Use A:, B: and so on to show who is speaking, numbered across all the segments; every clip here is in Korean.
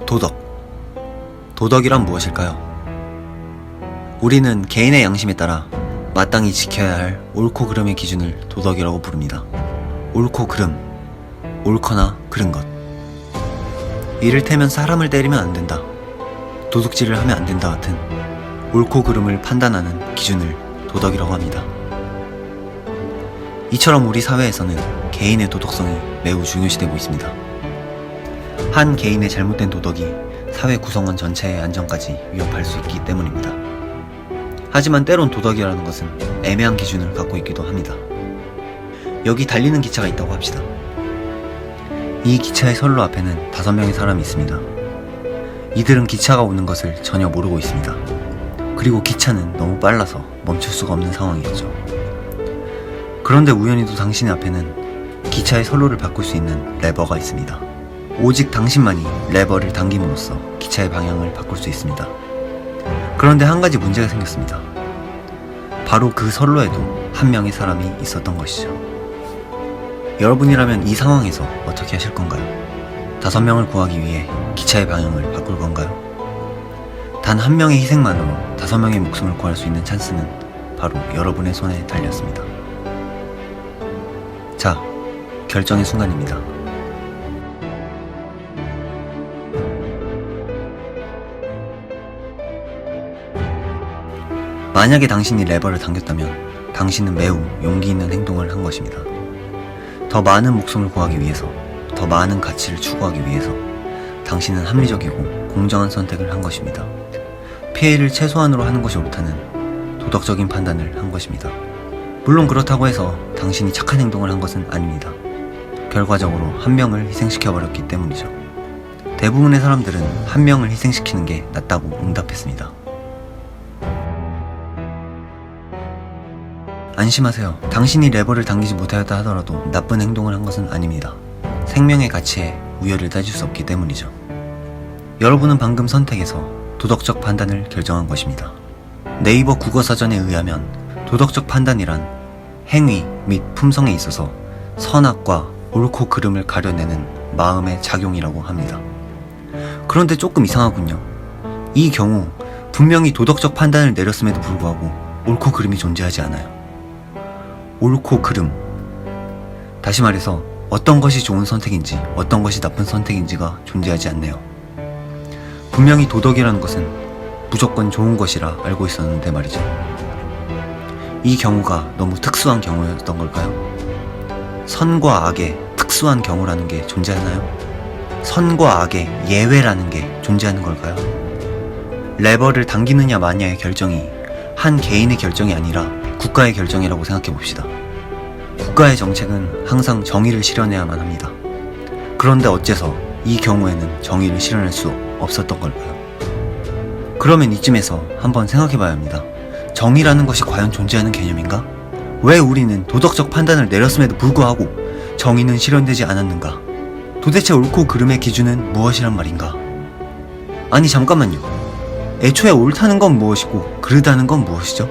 A: 도덕. 도덕이란 무엇일까요? 우리는 개인의 양심에 따라 마땅히 지켜야 할 옳고 그름의 기준을 도덕이라고 부릅니다. 옳고 그름, 옳거나 그른 것. 이를테면 사람을 때리면 안 된다, 도둑질을 하면 안 된다 같은 옳고 그름을 판단하는 기준을 도덕이라고 합니다. 이처럼 우리 사회에서는 개인의 도덕성이 매우 중요시되고 있습니다. 한 개인의 잘못된 도덕이 사회 구성원 전체의 안전까지 위협할 수 있기 때문입니다. 하지만 때론 도덕이라는 것은 애매한 기준을 갖고 있기도 합니다. 여기 달리는 기차가 있다고 합시다. 이 기차의 선로 앞에는 5명의 사람이 있습니다. 이들은 기차가 오는 것을 전혀 모르고 있습니다. 그리고 기차는 너무 빨라서 멈출 수가 없는 상황이었죠. 그런데 우연히도 당신의 앞에는 기차의 선로를 바꿀 수 있는 레버가 있습니다. 오직 당신만이 레버를 당김으로써 기차의 방향을 바꿀 수 있습니다. 그런데 한 가지 문제가 생겼습니다. 바로 그 선로에도 한 명의 사람이 있었던 것이죠. 여러분이라면 이 상황에서 어떻게 하실 건가요? 5명을 구하기 위해 기차의 방향을 바꿀 건가요? 단 한 명의 희생만으로 5명의 목숨을 구할 수 있는 찬스는 바로 여러분의 손에 달렸습니다. 자, 결정의 순간입니다. 만약에 당신이 레버를 당겼다면 당신은 매우 용기 있는 행동을 한 것입니다. 더 많은 목숨을 구하기 위해서, 더 많은 가치를 추구하기 위해서 당신은 합리적이고 공정한 선택을 한 것입니다. 피해를 최소한으로 하는 것이 옳다는 도덕적인 판단을 한 것입니다. 물론 그렇다고 해서 당신이 착한 행동을 한 것은 아닙니다. 결과적으로 한 명을 희생시켜버렸기 때문이죠. 대부분의 사람들은 한 명을 희생시키는 게 낫다고 응답했습니다. 안심하세요. 당신이 레버를 당기지 못하였다 하더라도 나쁜 행동을 한 것은 아닙니다. 생명의 가치에 우열을 따질 수 없기 때문이죠. 여러분은 방금 선택에서 도덕적 판단을 결정한 것입니다. 네이버 국어사전에 의하면 도덕적 판단이란 행위 및 품성에 있어서 선악과 옳고 그름을 가려내는 마음의 작용이라고 합니다. 그런데 조금 이상하군요. 이 경우 분명히 도덕적 판단을 내렸음에도 불구하고 옳고 그름이 존재하지 않아요. 옳고 그름. 다시 말해서 어떤 것이 좋은 선택인지 어떤 것이 나쁜 선택인지가 존재하지 않네요. 분명히 도덕이라는 것은 무조건 좋은 것이라 알고 있었는데 말이죠. 이 경우가 너무 특수한 경우였던 걸까요? 선과 악의 특수한 경우라는 게 존재하나요? 선과 악의 예외라는 게 존재하는 걸까요? 레버를 당기느냐 마냐의 결정이 한 개인의 결정이 아니라 국가의 결정이라고 생각해 봅시다. 국가의 정책은 항상 정의를 실현해야만 합니다. 그런데 어째서 이 경우에는 정의를 실현할 수 없었던 걸까요? 그러면 이쯤에서 한번 생각해 봐야 합니다. 정의라는 것이 과연 존재하는 개념인가? 왜 우리는 도덕적 판단을 내렸음에도 불구하고 정의는 실현되지 않았는가? 도대체 옳고 그름의 기준은 무엇이란 말인가? 아니 잠깐만요. 애초에 옳다는 건 무엇이고 그르다는 건 무엇이죠?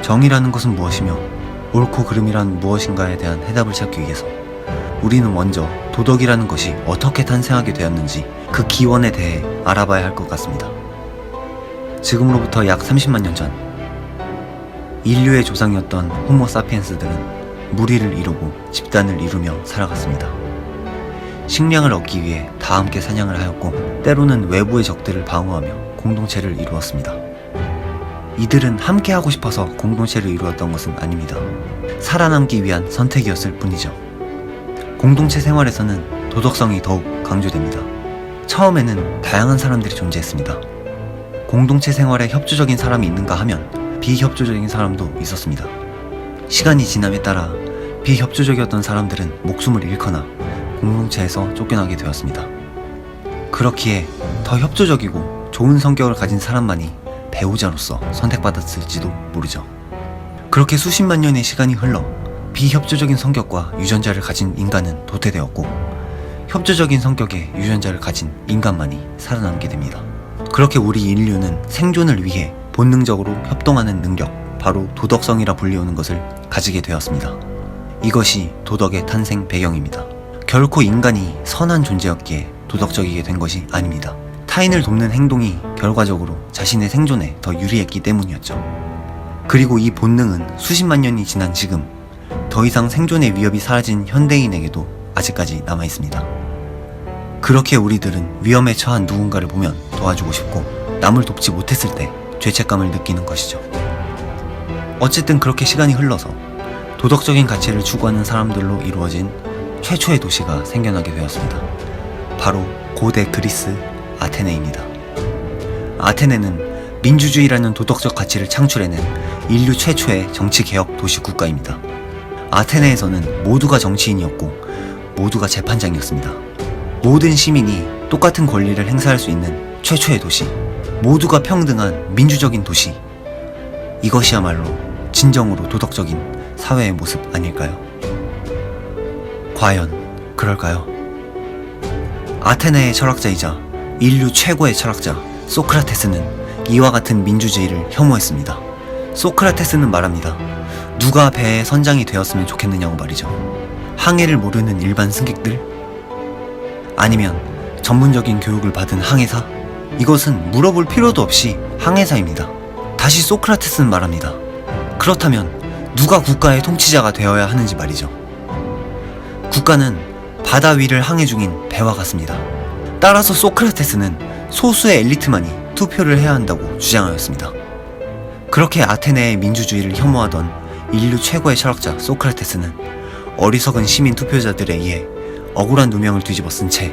A: 정의라는 것은 무엇이며 옳고 그름이란 무엇인가에 대한 해답을 찾기 위해서 우리는 먼저 도덕이라는 것이 어떻게 탄생하게 되었는지 그 기원에 대해 알아봐야 할 것 같습니다. 지금으로부터 약 30만 년 전, 인류의 조상이었던 호모 사피엔스들은 무리를 이루고 집단을 이루며 살아갔습니다. 식량을 얻기 위해 다 함께 사냥을 하였고 때로는 외부의 적들을 방어하며 공동체를 이루었습니다. 이들은 함께 하고 싶어서 공동체를 이루었던 것은 아닙니다. 살아남기 위한 선택이었을 뿐이죠. 공동체 생활에서는 도덕성이 더욱 강조됩니다. 처음에는 다양한 사람들이 존재했습니다. 공동체 생활에 협조적인 사람이 있는가 하면 비협조적인 사람도 있었습니다. 시간이 지남에 따라 비협조적이었던 사람들은 목숨을 잃거나 공동체에서 쫓겨나게 되었습니다. 그렇기에 더 협조적이고 좋은 성격을 가진 사람만이 배우자로서 선택받았을지도 모르죠. 그렇게 수십만 년의 시간이 흘러 비협조적인 성격과 유전자를 가진 인간은 도태되었고 협조적인 성격의 유전자를 가진 인간만이 살아남게 됩니다. 그렇게 우리 인류는 생존을 위해 본능적으로 협동하는 능력, 바로 도덕성이라 불리우는 것을 가지게 되었습니다. 이것이 도덕의 탄생 배경입니다. 결코 인간이 선한 존재였기에 도덕적이게 된 것이 아닙니다. 타인을 돕는 행동이 결과적으로 자신의 생존에 더 유리했기 때문이었죠. 그리고 이 본능은 수십만 년이 지난 지금 더 이상 생존의 위협이 사라진 현대인에게도 아직까지 남아있습니다. 그렇게 우리들은 위험에 처한 누군가를 보면 도와주고 싶고 남을 돕지 못했을 때 죄책감을 느끼는 것이죠. 어쨌든 그렇게 시간이 흘러서 도덕적인 가치를 추구하는 사람들로 이루어진 최초의 도시가 생겨나게 되었습니다. 바로 고대 그리스 아테네입니다. 아테네는 민주주의라는 도덕적 가치를 창출해낸 인류 최초의 정치개혁 도시 국가입니다. 아테네에서는 모두가 정치인이었고 모두가 재판장이었습니다. 모든 시민이 똑같은 권리를 행사할 수 있는 최초의 도시, 모두가 평등한 민주적인 도시, 이것이야말로 진정으로 도덕적인 사회의 모습 아닐까요? 과연 그럴까요? 아테네의 철학자이자 인류 최고의 철학자 소크라테스는 이와 같은 민주주의를 혐오했습니다. 소크라테스는 말합니다. 누가 배의 선장이 되었으면 좋겠느냐고 말이죠. 항해를 모르는 일반 승객들? 아니면 전문적인 교육을 받은 항해사? 이것은 물어볼 필요도 없이 항해사입니다. 다시 소크라테스는 말합니다. 그렇다면 누가 국가의 통치자가 되어야 하는지 말이죠. 국가는 바다 위를 항해 중인 배와 같습니다. 따라서 소크라테스는 소수의 엘리트만이 투표를 해야 한다고 주장하였습니다. 그렇게 아테네의 민주주의를 혐오하던 인류 최고의 철학자 소크라테스는 어리석은 시민 투표자들에 의해 억울한 누명을 뒤집어 쓴 채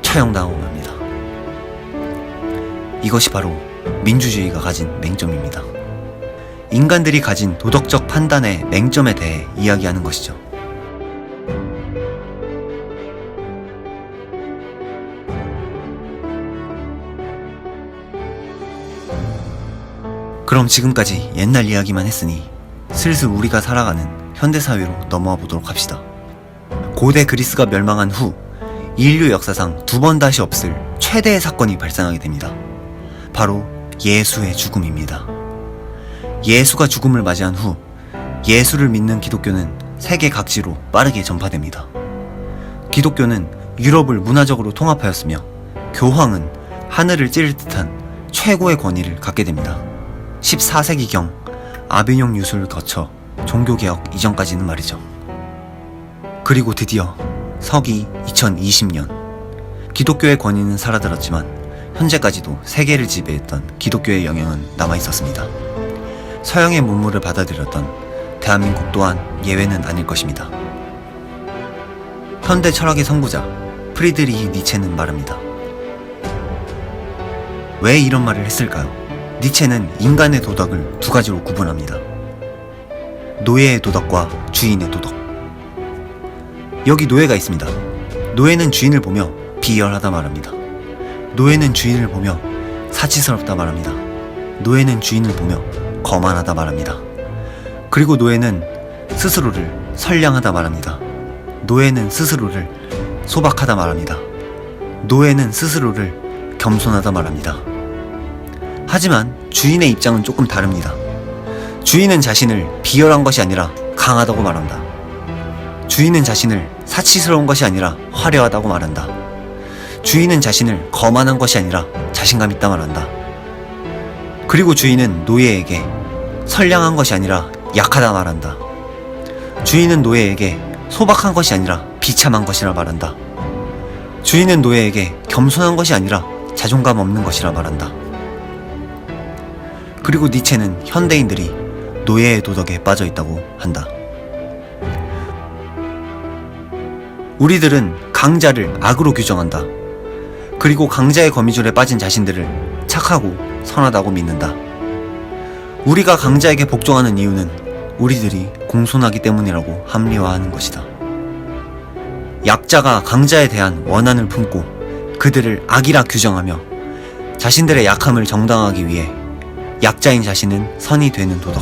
A: 처형당하고 맙니다. 이것이 바로 민주주의가 가진 맹점입니다. 인간들이 가진 도덕적 판단의 맹점에 대해 이야기하는 것이죠. 그럼 지금까지 옛날 이야기만 했으니 슬슬 우리가 살아가는 현대사회로 넘어와 보도록 합시다. 고대 그리스가 멸망한 후 인류 역사상 두 번 다시 없을 최대의 사건이 발생하게 됩니다. 바로 예수의 죽음입니다. 예수가 죽음을 맞이한 후 예수를 믿는 기독교는 세계 각지로 빠르게 전파됩니다. 기독교는 유럽을 문화적으로 통합하였으며 교황은 하늘을 찌를 듯한 최고의 권위를 갖게 됩니다. 14세기경 아비뇽 유수를 거쳐 종교개혁 이전까지는 말이죠. 그리고 드디어 서기 2020년 기독교의 권위는 사라들었지만 현재까지도 세계를 지배했던 기독교의 영향은 남아있었습니다. 서양의 문물을 받아들였던 대한민국 또한 예외는 아닐 것입니다. 현대 철학의 선구자 프리드리히 니체는 말합니다. 왜 이런 말을 했을까요? 니체는 인간의 도덕을 두 가지로 구분합니다. 노예의 도덕과 주인의 도덕. 여기 노예가 있습니다. 노예는 주인을 보며 비열하다 말합니다. 노예는 주인을 보며 사치스럽다 말합니다. 노예는 주인을 보며 거만하다 말합니다. 그리고 노예는 스스로를 선량하다 말합니다. 노예는 스스로를 소박하다 말합니다. 노예는 스스로를 겸손하다 말합니다. 하지만 주인의 입장은 조금 다릅니다. 주인은 자신을 비열한 것이 아니라 강하다고 말한다. 주인은 자신을 사치스러운 것이 아니라 화려하다고 말한다. 주인은 자신을 거만한 것이 아니라 자신감 있다 말한다. 그리고 주인은 노예에게 선량한 것이 아니라 약하다 말한다. 주인은 노예에게 소박한 것이 아니라 비참한 것이라 말한다. 주인은 노예에게 겸손한 것이 아니라 자존감 없는 것이라 말한다. 그리고 니체는 현대인들이 노예의 도덕에 빠져 있다고 한다. 우리들은 강자를 악으로 규정한다. 그리고 강자의 거미줄에 빠진 자신들을 착하고 선하다고 믿는다. 우리가 강자에게 복종하는 이유는 우리들이 공손하기 때문이라고 합리화하는 것이다. 약자가 강자에 대한 원한을 품고 그들을 악이라 규정하며 자신들의 약함을 정당화하기 위해 약자인 자신은 선이 되는 도덕.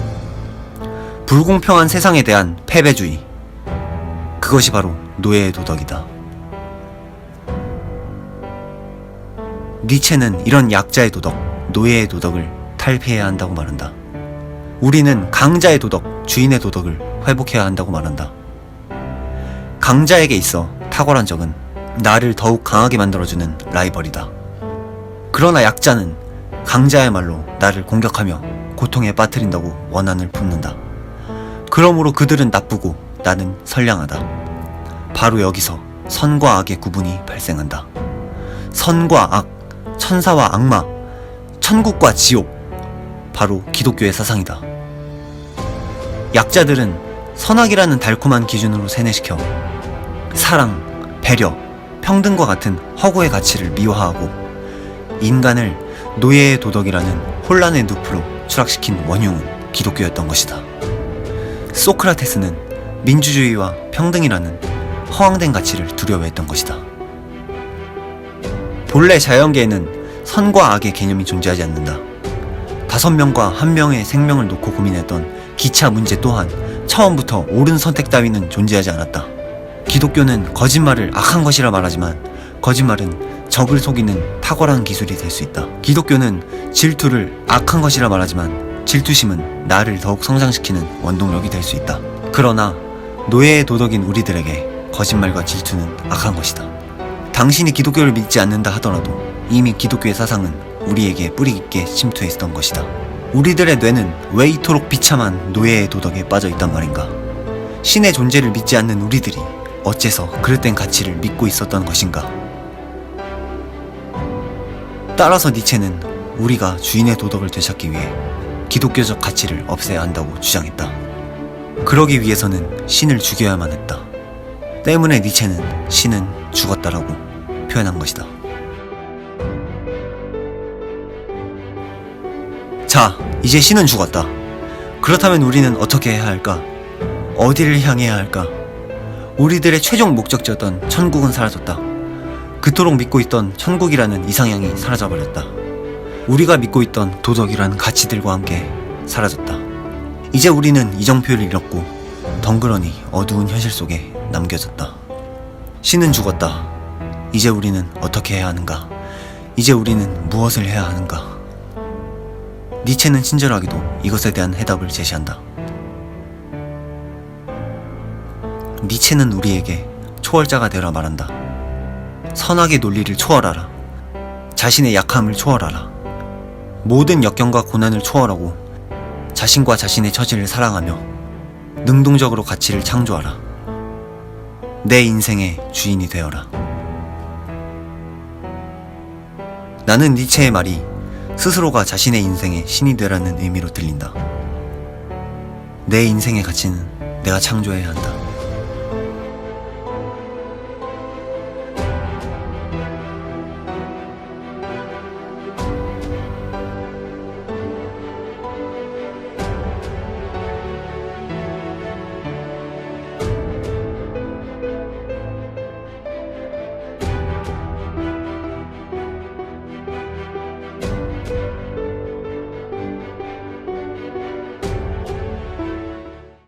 A: 불공평한 세상에 대한 패배주의. 그것이 바로 노예의 도덕이다. 니체는 이런 약자의 도덕, 노예의 도덕을 탈피해야 한다고 말한다. 우리는 강자의 도덕, 주인의 도덕을 회복해야 한다고 말한다. 강자에게 있어 탁월한 적은 나를 더욱 강하게 만들어주는 라이벌이다. 그러나 약자는 강자야말로 나를 공격하며 고통에 빠뜨린다고 원한을 품는다. 그러므로 그들은 나쁘고 나는 선량하다. 바로 여기서 선과 악의 구분이 발생한다. 선과 악, 천사와 악마, 천국과 지옥, 바로 기독교의 사상이다. 약자들은 선악이라는 달콤한 기준으로 세뇌시켜 사랑, 배려, 평등과 같은 허구의 가치를 미화하고 인간을 노예의 도덕이라는 혼란의 늪으로 추락시킨 원흉은 기독교였던 것이다. 소크라테스는 민주주의와 평등이라는 허황된 가치를 두려워했던 것이다. 본래 자연계에는 선과 악의 개념이 존재하지 않는다. 5명과 1명의 생명을 놓고 고민했던 기차 문제 또한 처음부터 옳은 선택 따위는 존재하지 않았다. 기독교는 거짓말을 악한 것이라 말하지만 거짓말은 적을 속이는 탁월한 기술이 될 수 있다. 기독교는 질투를 악한 것이라 말하지만 질투심은 나를 더욱 성장시키는 원동력이 될 수 있다. 그러나 노예의 도덕인 우리들에게 거짓말과 질투는 악한 것이다. 당신이 기독교를 믿지 않는다 하더라도 이미 기독교의 사상은 우리에게 뿌리 깊게 침투해 있었던 것이다. 우리들의 뇌는 왜 이토록 비참한 노예의 도덕에 빠져 있단 말인가? 신의 존재를 믿지 않는 우리들이 어째서 그릇된 가치를 믿고 있었던 것인가? 따라서 니체는 우리가 주인의 도덕을 되찾기 위해 기독교적 가치를 없애야 한다고 주장했다. 그러기 위해서는 신을 죽여야만 했다. 때문에 니체는 신은 죽었다라고 표현한 것이다. 자, 이제 신은 죽었다. 그렇다면 우리는 어떻게 해야 할까? 어디를 향해야 할까? 우리들의 최종 목적지였던 천국은 사라졌다. 그토록 믿고 있던 천국이라는 이상향이 사라져버렸다. 우리가 믿고 있던 도덕이라는 가치들과 함께 사라졌다. 이제 우리는 이정표를 잃었고 덩그러니 어두운 현실 속에 남겨졌다. 신은 죽었다. 이제 우리는 어떻게 해야 하는가? 이제 우리는 무엇을 해야 하는가? 니체는 친절하게도 이것에 대한 해답을 제시한다. 니체는 우리에게 초월자가 되라 말한다. 선악의 논리를 초월하라. 자신의 약함을 초월하라. 모든 역경과 고난을 초월하고 자신과 자신의 처지를 사랑하며 능동적으로 가치를 창조하라. 내 인생의 주인이 되어라. 나는 니체의 말이 스스로가 자신의 인생의 신이 되라는 의미로 들린다. 내 인생의 가치는 내가 창조해야 한다.